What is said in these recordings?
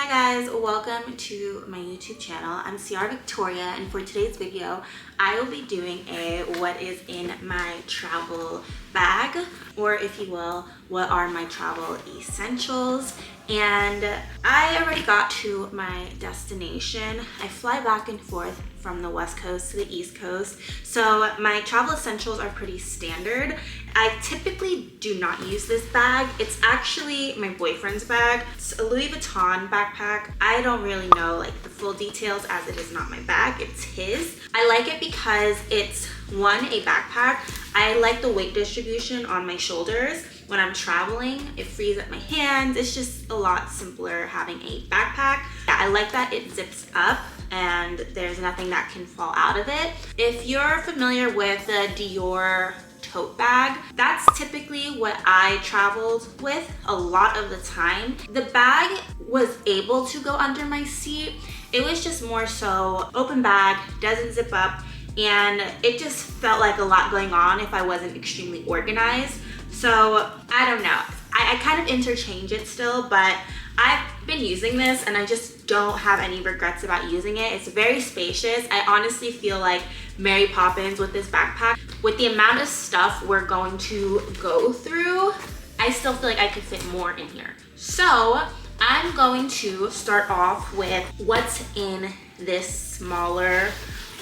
guys, welcome to my YouTube channel. I'm Ciara Victoria, and for today's video I will be doing a what is in my travel bag, or if you will, what are my travel essentials. And I already got to my destination. I fly back and forth from the West Coast to the East Coast, so my travel essentials are pretty standard. I typically do not use this bag. It's actually my boyfriend's bag. It's a Louis Vuitton backpack. I don't really know like the full details as it is not my bag, it's his. I like it because it's one, a backpack. I like the weight distribution on my shoulders. When I'm traveling, it frees up my hands. It's just a lot simpler having a backpack. I like that it zips up and there's nothing that can fall out of it. If you're familiar with the Dior tote bag, that's typically what I traveled with a lot of the time. The bag was able to go under my seat. It was just more so open bag, doesn't zip up, and it just felt like a lot going on if I wasn't extremely organized. So I don't know, I kind of interchange it still, but I've been using this and I just don't have any regrets about using it. It's very spacious. I honestly feel like Mary Poppins with this backpack. With the amount of stuff we're going to go through, I still feel like I could fit more in here. So I'm going to start off with what's in this smaller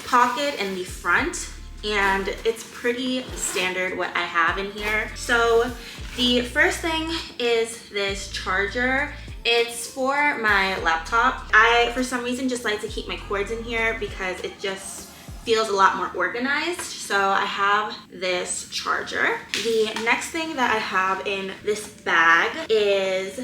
pocket in the front. And it's pretty standard what I have in here. So the first thing is this charger. It's for my laptop. I, for some reason, just like to keep my cords in here because it just feels a lot more organized. So I have this charger. The next thing that I have in this bag is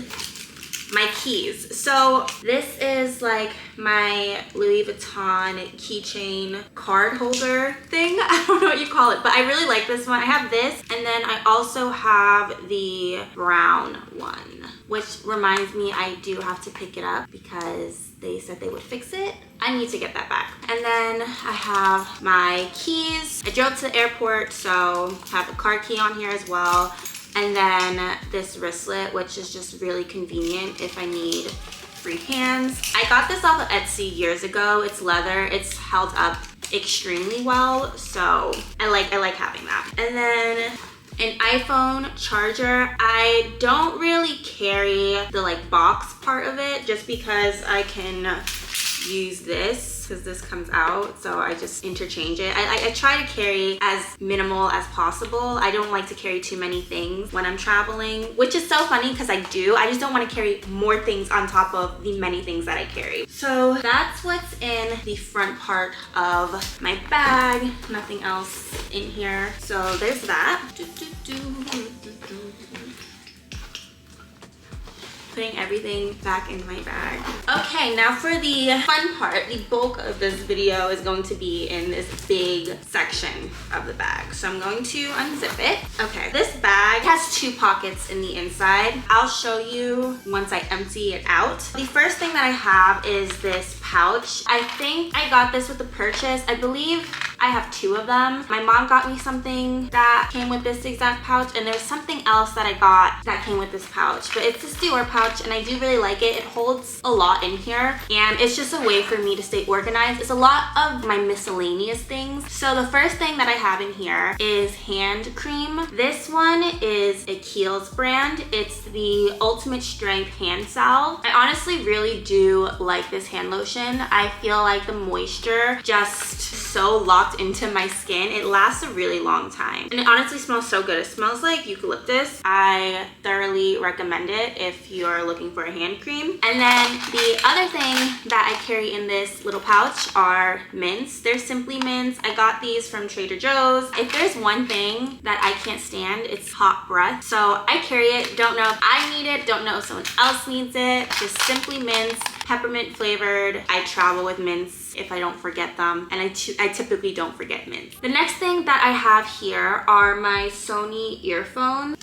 my keys. So this is like my Louis Vuitton keychain card holder thing. I don't know what you call it, but I really like this one. I have this, and then I also have the brown one, which reminds me I do have to pick it up because they said they would fix it. I need to get that back. And then I have my keys. I drove to the airport, so I have the car key on here as well. And then this wristlet, which is just really convenient if I need free hands. I got this off of Etsy years ago. It's leather. It's held up extremely well, so I like having that. And then an iPhone charger. I don't really carry the like box part of it just because I can use this because this comes out, so I just interchange it. I try to carry as minimal as possible. I don't like to carry too many things when I'm traveling, which is so funny because I do. I just don't want to carry more things on top of the many things that I carry. So that's what's in the front part of my bag. Nothing else in here. So there's that. Putting everything back in my bag. Okay, now for the fun part. The bulk of this video is going to be in this big section of the bag. So I'm going to unzip it. Okay, this bag has two pockets in the inside. I'll show you once I empty it out. The first thing that I have is this pouch. I think I got this with the purchase. I believe I have two of them. My mom got me something that came with this exact pouch, and there's something else that I got that came with this pouch, but it's this Dior pouch and I do really like it. It holds a lot in here and it's just a way for me to stay organized. It's a lot of my miscellaneous things. So the first thing that I have in here is hand cream. This one is a Kiehl's brand. It's the Ultimate Strength Hand Salve. I honestly really do like this hand lotion. I feel like the moisture just so locked into my skin. It lasts a really long time and it honestly smells so good. It smells like eucalyptus. I thoroughly recommend it if you're looking for a hand cream. And then the other thing that I carry in this little pouch are mints. They're Simply Mints. I got these from Trader Joe's. If there's one thing that I can't stand, it's hot breath. So I carry it. Don't know if I need it, don't know if someone else needs it. Just Simply Mints, peppermint flavored. I travel with mints if I don't forget them, and I typically don't forget mints. The next thing that I have here are my SONY earphones.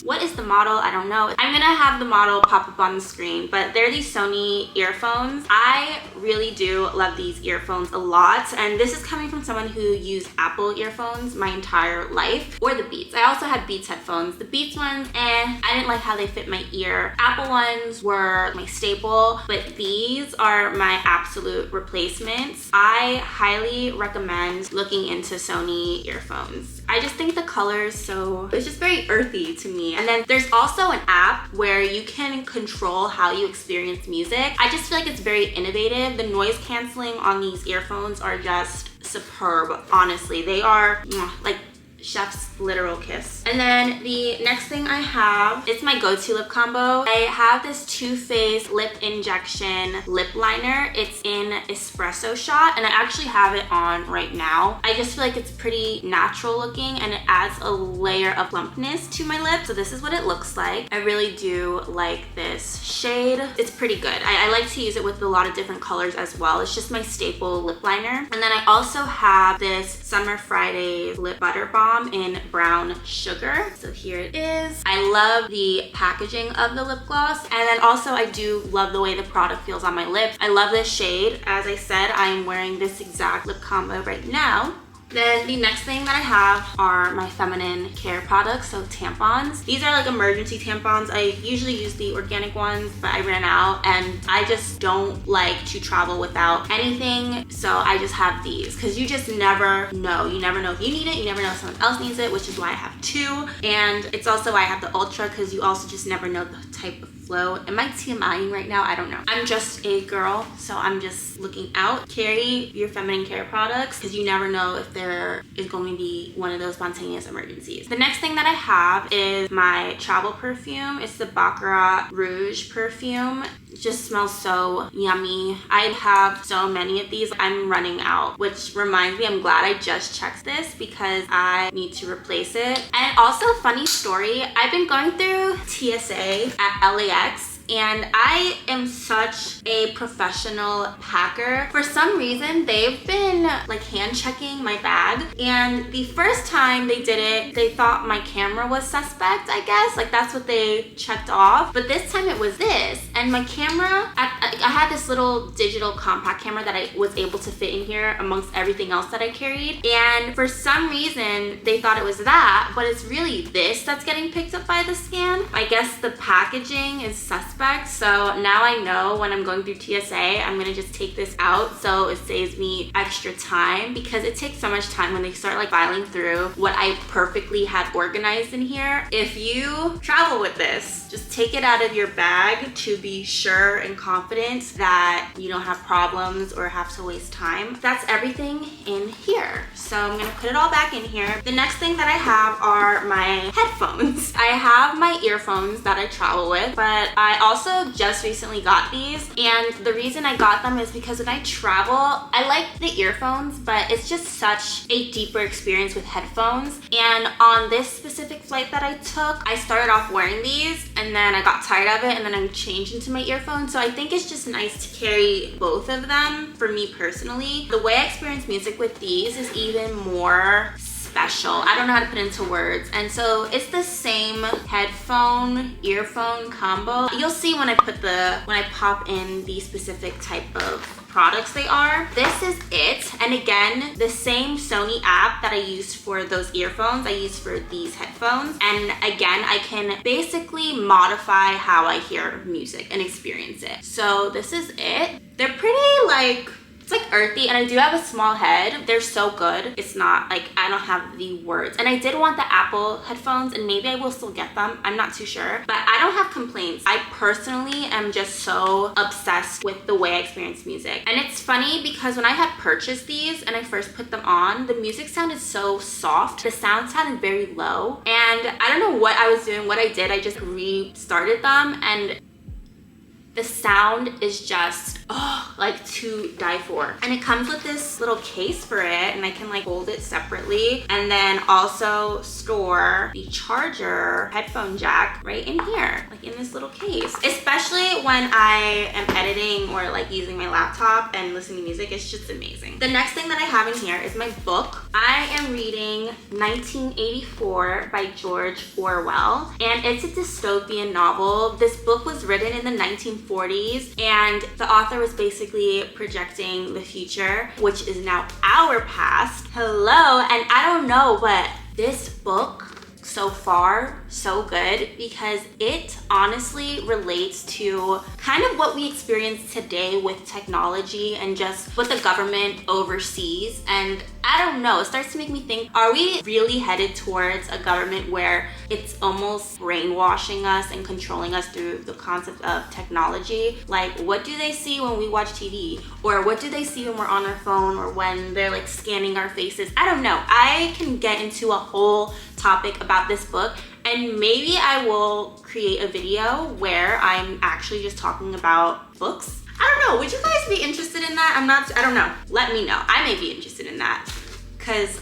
What is the model? I don't know. I'm gonna have the model pop up on the screen, but they're these Sony earphones. I really do love these earphones a lot, and this is coming from someone who used Apple earphones my entire life, or the Beats. I also had Beats headphones. The Beats ones, I didn't like how they fit my ear. Apple ones were my staple, but these are my absolute replacements. I highly recommend looking into Sony earphones. I just think the colors, so it's just very earthy to me. And then there's also an app where you can control how you experience music. I just feel like it's very innovative. The noise canceling on these earphones are just superb, honestly. They are like chef's literal kiss. And then the next thing I have, it's my go-to lip combo. I have this Too Faced lip injection lip liner. It's in espresso shot, and I actually have it on right now. I just feel like it's pretty natural looking, and it adds a layer of plumpness to my lips. So this is what it looks like. I really do like this shade. It's pretty good. I like to use it with a lot of different colors as well. It's just my staple lip liner. And then I also have this Summer Fridays lip butter balm in brown sugar. So here it is. I love the packaging of the lip gloss, and then also I do love the way the product feels on my lips. I love this shade. As I said, I am wearing this exact lip combo right now. Then the next thing that I have are my feminine care products, so tampons. These are like emergency tampons. I usually use the organic ones, but I ran out and I just don't like to travel without anything. So I just have these because you just never know. You never know if you need it. You never know if someone else needs it, which is why I have two. And it's also why I have the Ultra, because you also just never know the type of flow. Am I TMIing right now? I don't know. I'm just a girl, so I'm just looking out. Carry your feminine care products because you never know if there is going to be one of those spontaneous emergencies. The next thing that I have is my travel perfume. It's the Baccarat Rouge perfume. It just smells so yummy. I have so many of these. I'm running out, which reminds me, I'm glad I just checked this because I need to replace it. And also, funny story, I've been going through TSA at LAX, and I am such a professional packer. For some reason, they've been like hand checking my bag, and the first time they did it, they thought my camera was suspect, I guess. Like that's what they checked off. But this time it was this, and my camera, I had this little digital compact camera that I was able to fit in here amongst everything else that I carried. And for some reason, they thought it was that, but it's really this that's getting picked up by the scan. I guess the packaging is suspect. So now I know when I'm going through TSA, I'm gonna just take this out so it saves me extra time, because it takes so much time when they start like filing through what I perfectly had organized in here. If you travel with this, just take it out of your bag to be sure and confident that you don't have problems or have to waste time. That's everything in here. So I'm gonna put it all back in here. The next thing that I have are my headphones. I have my earphones that I travel with, but I also just recently got these, and the reason I got them is because when I travel, I like the earphones, but it's just such a deeper experience with headphones. And on this specific flight that I took, I started off wearing these, and then I got tired of it, and then I changed into my earphones. So I think it's just nice to carry both of them for me personally. The way I experience music with these is even more special. I don't know how to put it into words. And so it's the same headphone earphone combo. You'll see when I pop in the specific type of products they are. This is it. And again, the same Sony app that I used for those earphones, I used for these headphones. And again, I can basically modify how I hear music and experience it. So this is it. They're pretty like, it's like earthy, and I do have a small head. They're so good. It's not like I don't have the words. And I did want the Apple headphones, and maybe I will still get them. I'm not too sure, but I don't have complaints. I personally am just so obsessed with the way I experience music. And it's funny because when I had purchased these and I first put them on, the music sounded so soft. The sound sounded very low, and I don't know what I was doing, what I did. I just restarted them, and The sound is just, like to die for. And it comes with this little case for it, and I can like hold it separately and then also store the charger headphone jack right in here, like in this little case. Especially when I am editing or like using my laptop and listening to music, it's just amazing. The next thing that I have in here is my book. I am reading 1984 by George Orwell, and it's a dystopian novel. This book was written in the 1940s, and the author was basically projecting the future, which is now our past. Hello, and I don't know, but this book so far, so good, because it honestly relates to kind of what we experience today with technology and just what the government oversees. And I don't know, it starts to make me think, are we really headed towards a government where it's almost brainwashing us and controlling us through the concept of technology? Like, what do they see when we watch TV? Or what do they see when we're on our phone, or when they're like scanning our faces? I don't know. I can get into a whole topic about this book, and maybe I will create a video where I'm actually just talking about books. I don't know, would you guys be interested in that? I don't know, let me know. I may be interested in that, because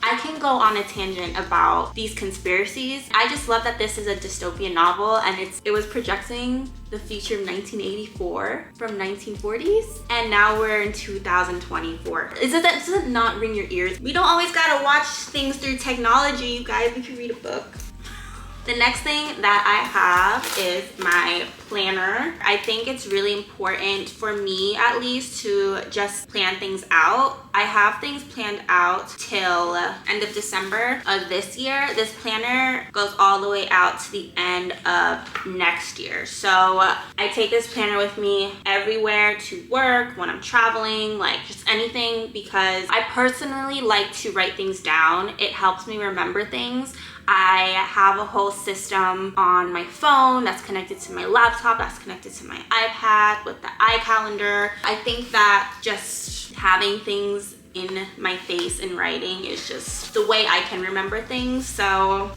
I can go on a tangent about these conspiracies. I just love that this is a dystopian novel, and it was projecting the future of 1984 from 1940s, and now we're in 2024. Does it not ring your ears? We don't always gotta watch things through technology, you guys. We can read a book. The next thing that I have is my planner. I think it's really important for me, at least, to just plan things out. I have things planned out till end of December of this year. This planner goes all the way out to the end of next year. So I take this planner with me everywhere, to work, when I'm traveling, like just anything, because I personally like to write things down. It helps me remember things. I have a whole system on my phone that's connected to my laptop, that's connected to my iPad with the iCalendar. I think that just having things in my face in writing is just the way I can remember things. So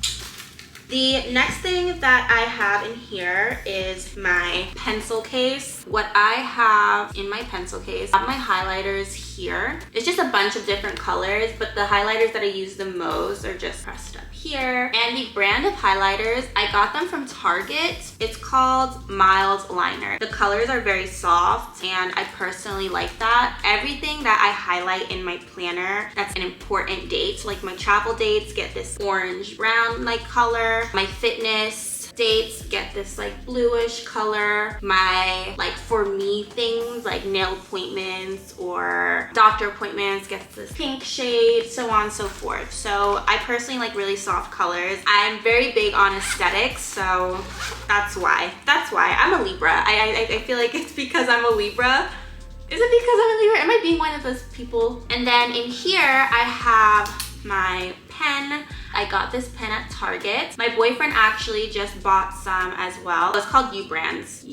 the next thing that I have in here is my pencil case. What I have in my pencil case, I have my highlighters here. It's just a bunch of different colors, but the highlighters that I use the most are just pressed up here. And the brand of highlighters, I got them from Target. It's called Mild Liner. The colors are very soft, and I personally like that. Everything that I highlight in my planner that's an important date, so like my travel dates get this orange brown like color, my fitness dates get this like bluish color, my like for me things like nail appointments or doctor appointments gets this pink shade, so on and so forth. So I personally like really soft colors. I'm very big on aesthetics, so that's why I'm a Libra. I feel like it's because I'm a Libra. Is it because I'm a Libra? Am I being one of those people? And then in here I have my pen. I got this pen at Target. My boyfriend actually just bought some as well. It's called U-Brands.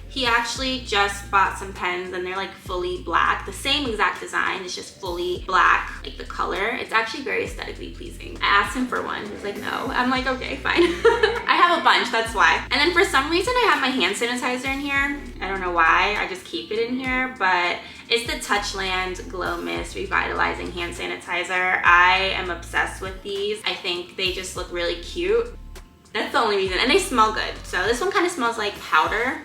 He actually just bought some pens, and they're like fully black. The same exact design, it's just fully black, like the color. It's actually very aesthetically pleasing. I asked him for one, he was like, no. I'm like, okay, fine. I have a bunch, that's why. And then for some reason, I have my hand sanitizer in here. I don't know why, I just keep it in here, but it's the Touchland Glow Mist Revitalizing Hand Sanitizer. I am obsessed with these. I think they just look really cute. That's the only reason, and they smell good. So this one kind of smells like powder.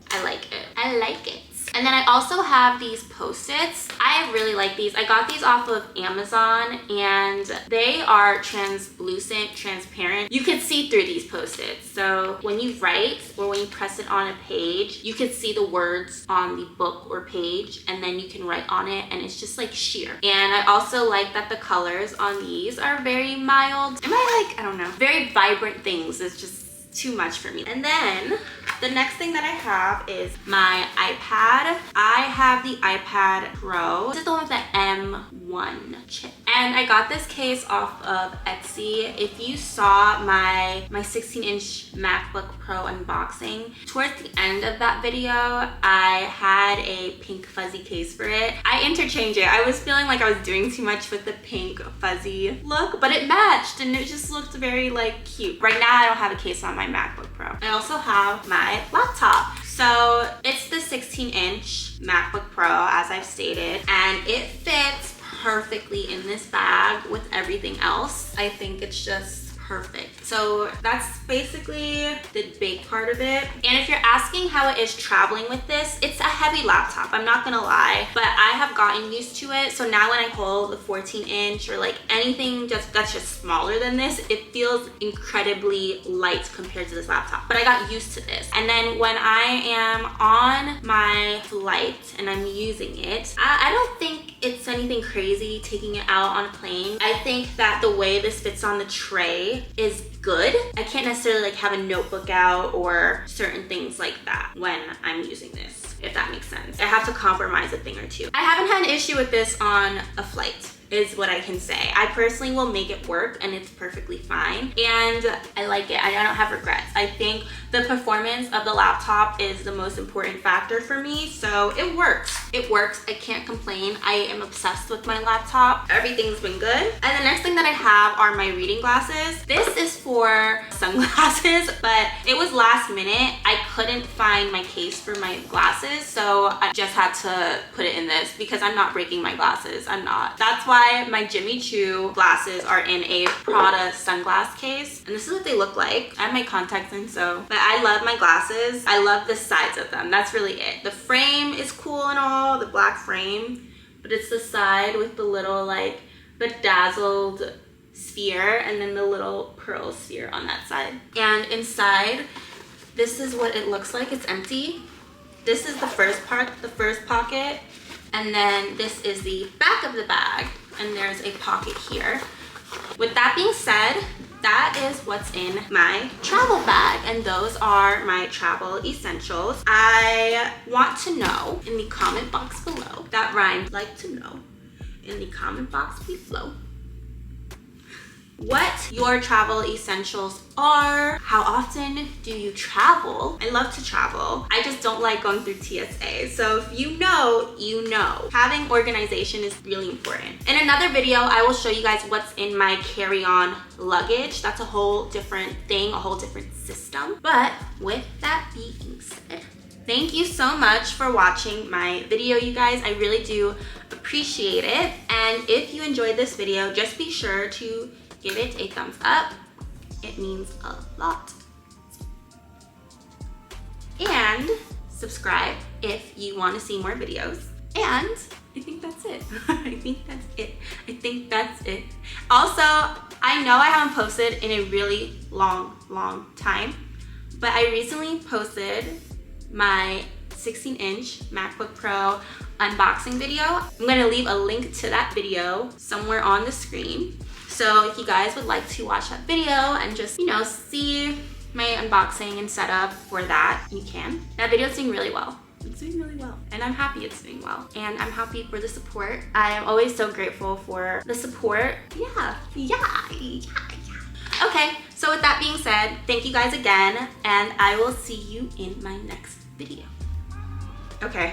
I like it. I like it. And then I also have these Post-its. I really like these. I got these off of Amazon, and they are translucent, transparent. You can see through these Post-its. So when you write or when you press it on a page, you can see the words on the book or page, and then you can write on it, and it's just like sheer. And I also like that the colors on these are very mild. I don't know, very vibrant things. It's just too much for me. And then the next thing that I have is my iPad. I have the iPad Pro. This is the one with the M1 chip. And I got this case off of Etsy. If you saw my 16-inch MacBook Pro unboxing, towards the end of that video, I had a pink fuzzy case for it. I interchanged it. I was feeling like I was doing too much with the pink fuzzy look, but it matched and it just looked very like cute. Right now, I don't have a case on my MacBook Pro. Pro. I also have my laptop. So it's the 16-inch MacBook Pro, as I've stated, and it fits perfectly in this bag with everything else. I think it's just perfect. So that's basically the big part of it. And if you're asking how it is traveling with this, it's a heavy laptop, I'm not gonna lie, but I have gotten used to it. So now when I hold the 14-inch or like anything that's just smaller than this, it feels incredibly light compared to this laptop. But I got used to this. And then when I am on my flight and I'm using it, I don't think it's anything crazy taking it out on a plane. I think that the way this fits on the tray is good. I can't necessarily like have a notebook out or certain things like that when I'm using this, if that makes sense. I have to compromise a thing or two. I haven't had an issue with this on a flight, is what I can say. I personally will make it work and it's perfectly fine. And I like it. I don't have regrets. I think the performance of the laptop is the most important factor for me. So it works. It works. I can't complain. I am obsessed with my laptop. Everything's been good. And the next thing that I have are my reading glasses. This is for sunglasses, but it was last minute. I couldn't find my case for my glasses, so I just had to put it in this because I'm not breaking my glasses. I'm not. That's why my Jimmy Choo glasses are in a Prada sunglass case, and this is what they look like. I have my contacts in, so, but I love my glasses. I love the sides of them. That's really it. The frame is cool and all, the black frame, but it's the side with the little like bedazzled sphere and then the little pearl sphere on that side. And inside, this is what it looks like. It's empty. This is the first part, the first pocket, and then this is the back of the bag, and there's a pocket here. With that being said, that is what's in my travel bag, and those are my travel essentials. I want to know in the comment box below, that rhymed, like to know, in the comment box below, what your travel essentials are. How often do you travel? I love to travel. I just don't like going through TSA. So if you know, you know. Having organization is really important. In another video, I will show you guys what's in my carry-on luggage. That's a whole different thing, a whole different system. But with that being said, thank you so much for watching my video, you guys. I really do appreciate it. And if you enjoyed this video, just be sure to give it a thumbs up. It means a lot. And subscribe if you want to see more videos. And I think that's it. I think that's it. I think that's it. Also, I know I haven't posted in a really long time, but I recently posted my 16-inch MacBook Pro unboxing video. I'm gonna leave a link to that video somewhere on the screen. So if you guys would like to watch that video and just, you know, see my unboxing and setup for that, you can. That video's doing really well. It's doing really well. And I'm happy it's doing well. And I'm happy for the support. I am always so grateful for the support. Yeah. Okay, so with that being said, thank you guys again, and I will see you in my next video. Okay.